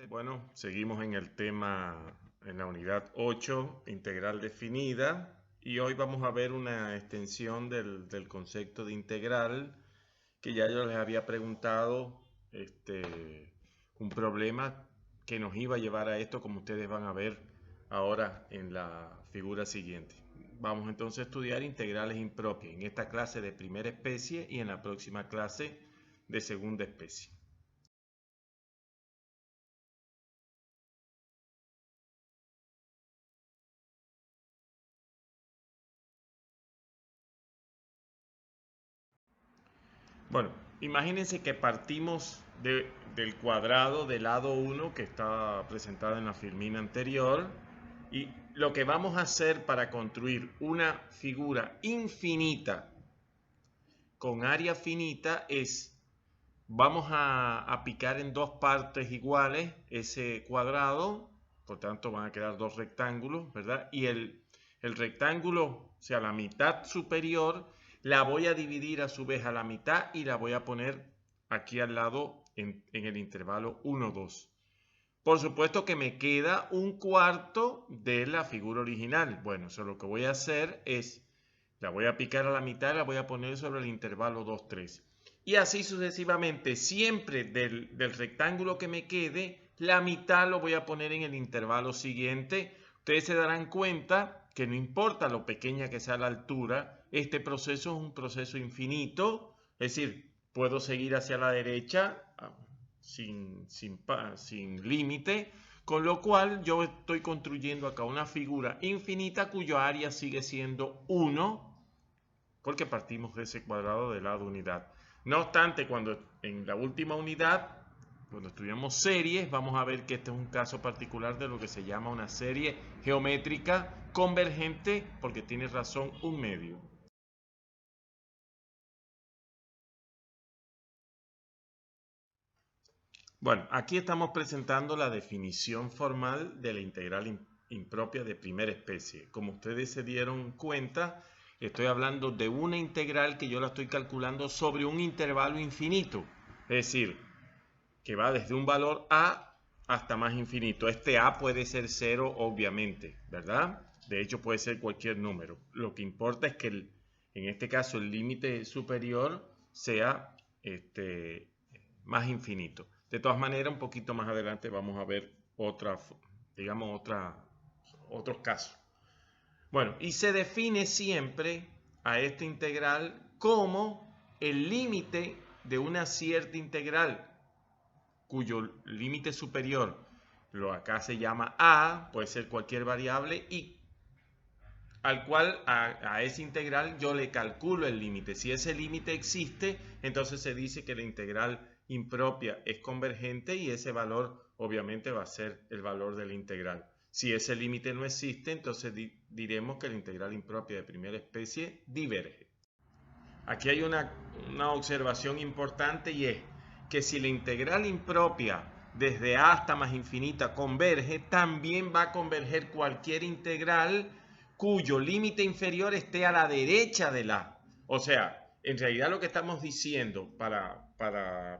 Bueno, seguimos en el tema, en la unidad 8, integral definida, y hoy vamos a ver una extensión del concepto de integral que ya yo les había preguntado, un problema que nos iba a llevar a esto, como ustedes van a ver ahora en la figura siguiente. Vamos entonces a estudiar integrales impropias en esta clase de primera especie y en la próxima clase de segunda especie. Bueno, imagínense que partimos del cuadrado del lado 1 que está presentado en la filmina anterior, y lo que vamos a hacer para construir una figura infinita con área finita es, vamos a picar en dos partes iguales ese cuadrado, por tanto van a quedar dos rectángulos, ¿verdad? Y el rectángulo, o sea, la mitad superior, la voy a dividir a su vez a la mitad y la voy a poner aquí al lado en el intervalo 1, 2. Por supuesto que me queda un cuarto de la figura original. Bueno, eso lo que voy a hacer es, la voy a picar a la mitad y la voy a poner sobre el intervalo 2, 3. Y así sucesivamente, siempre del rectángulo que me quede, la mitad lo voy a poner en el intervalo siguiente. Ustedes se darán cuenta que no importa lo pequeña que sea la altura, este proceso es un proceso infinito, es decir, puedo seguir hacia la derecha sin límite, con lo cual yo estoy construyendo acá una figura infinita cuyo área sigue siendo 1, porque partimos de ese cuadrado de lado unidad. No obstante, cuando en la última unidad, cuando estudiamos series, vamos a ver que este es un caso particular de lo que se llama una serie geométrica convergente, porque tiene razón un medio. Bueno, aquí estamos presentando la definición formal de la integral impropia de primera especie. Como ustedes se dieron cuenta, estoy hablando de una integral que yo la estoy calculando sobre un intervalo infinito. Es decir, que va desde un valor a hasta más infinito. Este a puede ser 0, obviamente, ¿verdad? De hecho, puede ser cualquier número. Lo que importa es que en este caso el límite superior sea más infinito. De todas maneras, un poquito más adelante vamos a ver otros casos. Bueno, y se define siempre a esta integral como el límite de una cierta integral, cuyo límite superior lo acá se llama a, puede ser cualquier variable, y al cual a esa integral yo le calculo el límite. Si ese límite existe, entonces se dice que la integral impropia es convergente y ese valor obviamente va a ser el valor de la integral. Si ese límite no existe, entonces diremos que la integral impropia de primera especie diverge. Aquí hay una observación importante, y es que si la integral impropia desde a hasta más infinita converge, también va a converger cualquier integral cuyo límite inferior esté a la derecha de la. O sea, en realidad lo que estamos diciendo, para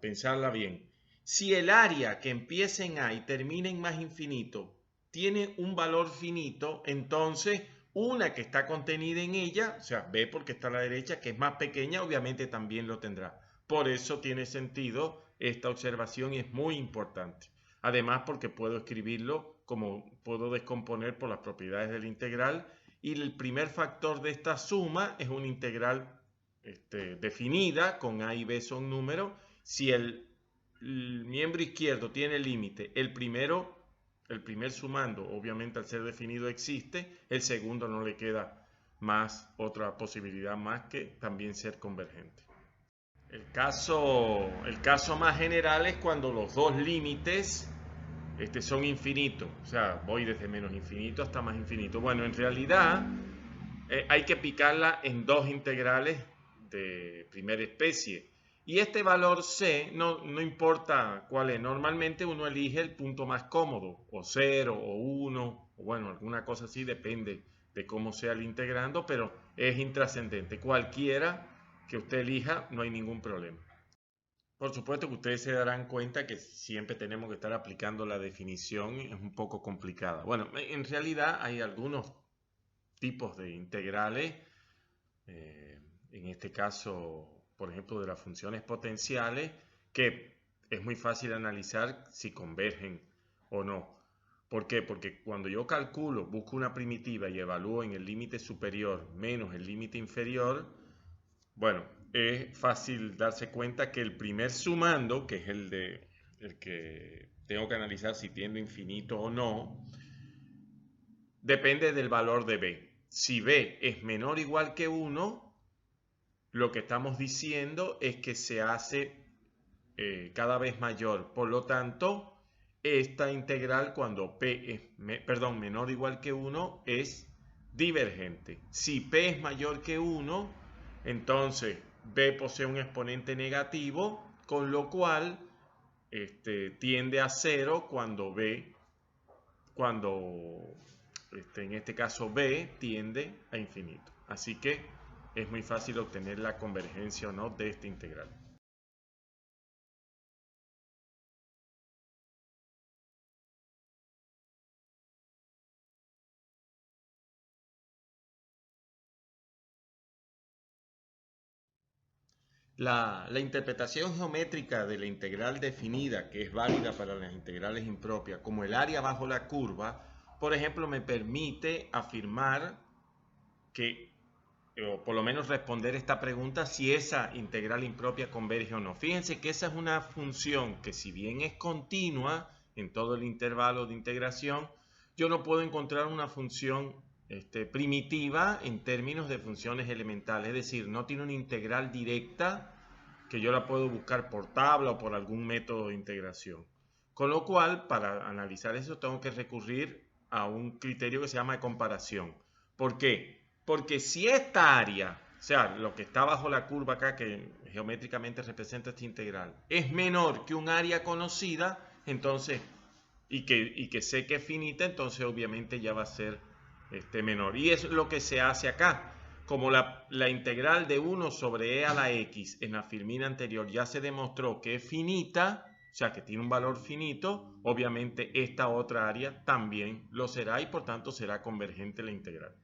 pensarla bien, si el área que empieza en a y termina en más infinito tiene un valor finito, entonces una que está contenida en ella, o sea, b porque está a la derecha, que es más pequeña, obviamente también lo tendrá. Por eso tiene sentido esta observación y es muy importante. Además, porque puedo escribirlo como puedo descomponer por las propiedades del integral, y el primer factor de esta suma es una integral definida, con a y b son números. Si el miembro izquierdo tiene límite, el primer sumando, obviamente al ser definido existe, el segundo no le queda más otra posibilidad más que también ser convergente. El caso más general es cuando los dos límites son infinitos, o sea, voy desde menos infinito hasta más infinito. Bueno, en realidad hay que picarla en dos integrales de primera especie. Y este valor c, no importa cuál es, normalmente uno elige el punto más cómodo, o 0, o 1, o bueno, alguna cosa así, depende de cómo sea el integrando, pero es intrascendente. Cualquiera que usted elija, no hay ningún problema. Por supuesto que ustedes se darán cuenta que siempre tenemos que estar aplicando la definición, es un poco complicada. Bueno, en realidad hay algunos tipos de integrales, en este caso, por ejemplo, de las funciones potenciales, que es muy fácil analizar si convergen o no. ¿Por qué? Porque cuando yo calculo, busco una primitiva y evalúo en el límite superior menos el límite inferior, bueno, es fácil darse cuenta que el primer sumando, que es el que tengo que analizar si tiende a infinito o no, depende del valor de b. Si b es menor o igual que 1, lo que estamos diciendo es que se hace cada vez mayor. Por lo tanto, esta integral cuando p es menor o igual que 1 es divergente. Si p es mayor que 1, entonces b posee un exponente negativo, con lo cual tiende a 0 cuando en este caso b tiende a infinito. Así que es muy fácil obtener la convergencia o no de esta integral. La interpretación geométrica de la integral definida, que es válida para las integrales impropias, como el área bajo la curva, por ejemplo, me permite afirmar que, o por lo menos responder esta pregunta, si esa integral impropia converge o no. Fíjense que esa es una función que, si bien es continua en todo el intervalo de integración, yo no puedo encontrar una función primitiva en términos de funciones elementales, es decir, no tiene una integral directa que yo la puedo buscar por tabla o por algún método de integración. Con lo cual, para analizar eso, tengo que recurrir a un criterio que se llama de comparación. ¿Por qué? Porque si esta área, o sea, lo que está bajo la curva acá, que geométricamente representa esta integral, es menor que un área conocida, entonces, y que sé que es finita, entonces obviamente ya va a ser menor. Y es lo que se hace acá. Como la integral de 1 sobre e a la x en la filmina anterior ya se demostró que es finita, o sea que tiene un valor finito, obviamente esta otra área también lo será y por tanto será convergente la integral.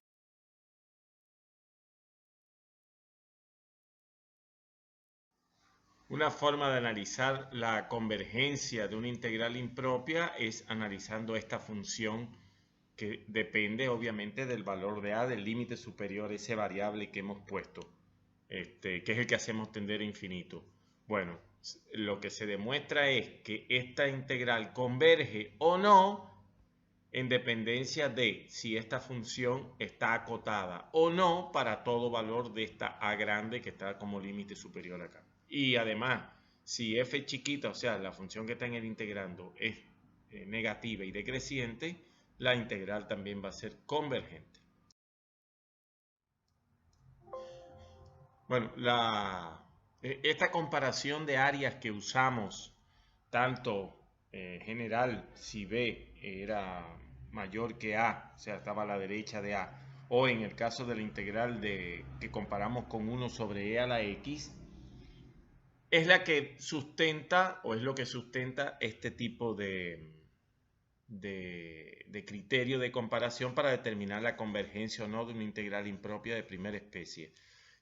Una forma de analizar la convergencia de una integral impropia es analizando esta función que depende obviamente del valor de a, del límite superior, ese variable que hemos puesto, que es el que hacemos tender a infinito. Bueno, lo que se demuestra es que esta integral converge o no en dependencia de si esta función está acotada o no para todo valor de esta a grande que está como límite superior acá. Y además, si f chiquita, o sea, la función que está en el integrando es negativa y decreciente, la integral también va a ser convergente. Bueno, esta comparación de áreas que usamos, tanto general, si B era mayor que A, o sea, estaba a la derecha de A, o en el caso de la integral que comparamos con 1 sobre e a la x, es la que sustenta, o es lo que sustenta este tipo de criterio de comparación para determinar la convergencia o no de una integral impropia de primera especie.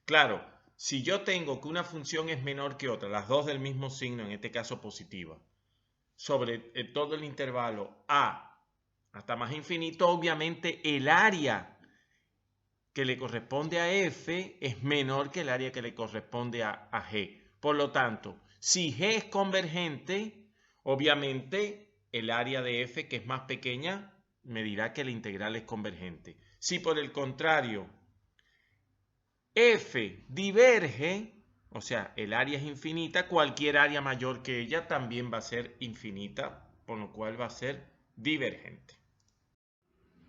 Claro, si yo tengo que una función es menor que otra, las dos del mismo signo, en este caso positiva, sobre todo el intervalo a hasta más infinito, obviamente el área que le corresponde a f es menor que el área que le corresponde a g. Por lo tanto, si g es convergente, obviamente el área de f, que es más pequeña, me dirá que la integral es convergente. Si por el contrario f diverge, o sea, el área es infinita, cualquier área mayor que ella también va a ser infinita, por lo cual va a ser divergente.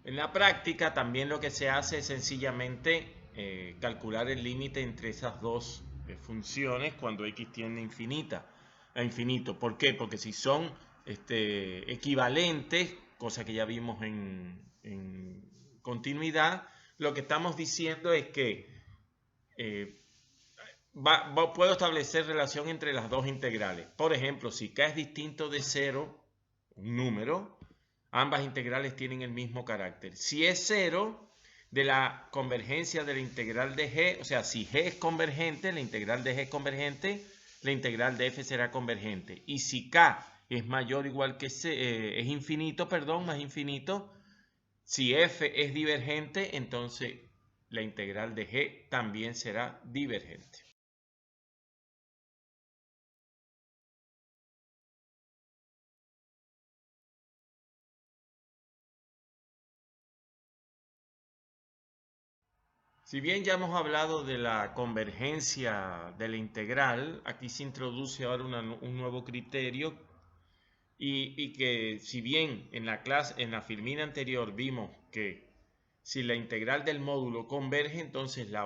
En la práctica también lo que se hace es sencillamente calcular el límite entre esas dos funciones cuando x tiende a infinito. ¿Por qué? Porque si son equivalentes, cosa que ya vimos en continuidad, lo que estamos diciendo es que puedo establecer relación entre las dos integrales. Por ejemplo, si k es distinto de 0, un número, ambas integrales tienen el mismo carácter. Si es 0, de la convergencia de la integral de g, o sea, si g es convergente, la integral de g es convergente, la integral de f será convergente. Y si k es mayor o igual que c, es infinito, perdón, más infinito, si f es divergente, entonces la integral de g también será divergente. Si bien ya hemos hablado de la convergencia de la integral, aquí se introduce ahora un nuevo criterio y que si bien en la filmina anterior vimos que si la integral del módulo converge, entonces la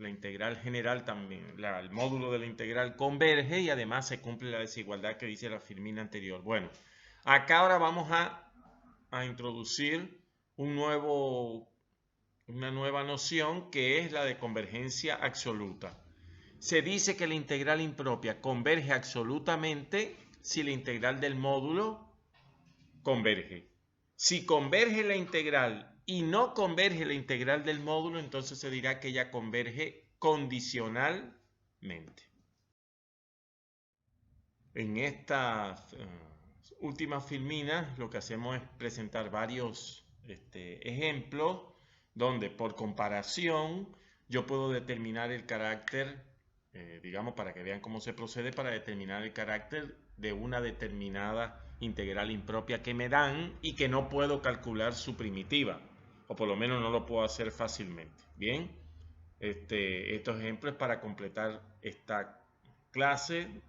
integral general también, el módulo de la integral converge y además se cumple la desigualdad que dice la filmina anterior. Bueno, acá ahora vamos a introducir una nueva noción que es la de convergencia absoluta. Se dice que la integral impropia converge absolutamente si la integral del módulo converge. Si converge la integral y no converge la integral del módulo, entonces se dirá que ella converge condicionalmente. En estas últimas filminas lo que hacemos es presentar varios ejemplos donde por comparación yo puedo determinar el carácter, digamos, para que vean cómo se procede para determinar el carácter de una determinada integral impropia que me dan y que no puedo calcular su primitiva, o por lo menos no lo puedo hacer fácilmente. Bien, estos ejemplos para completar esta clase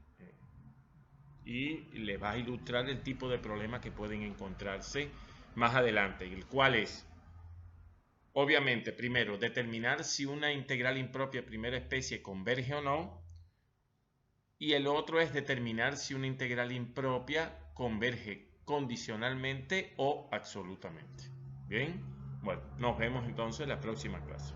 y les va a ilustrar el tipo de problemas que pueden encontrarse más adelante, el cual es, obviamente, primero, determinar si una integral impropia de primera especie converge o no, y el otro es determinar si una integral impropia converge condicionalmente o absolutamente. Bien, bueno, nos vemos entonces en la próxima clase.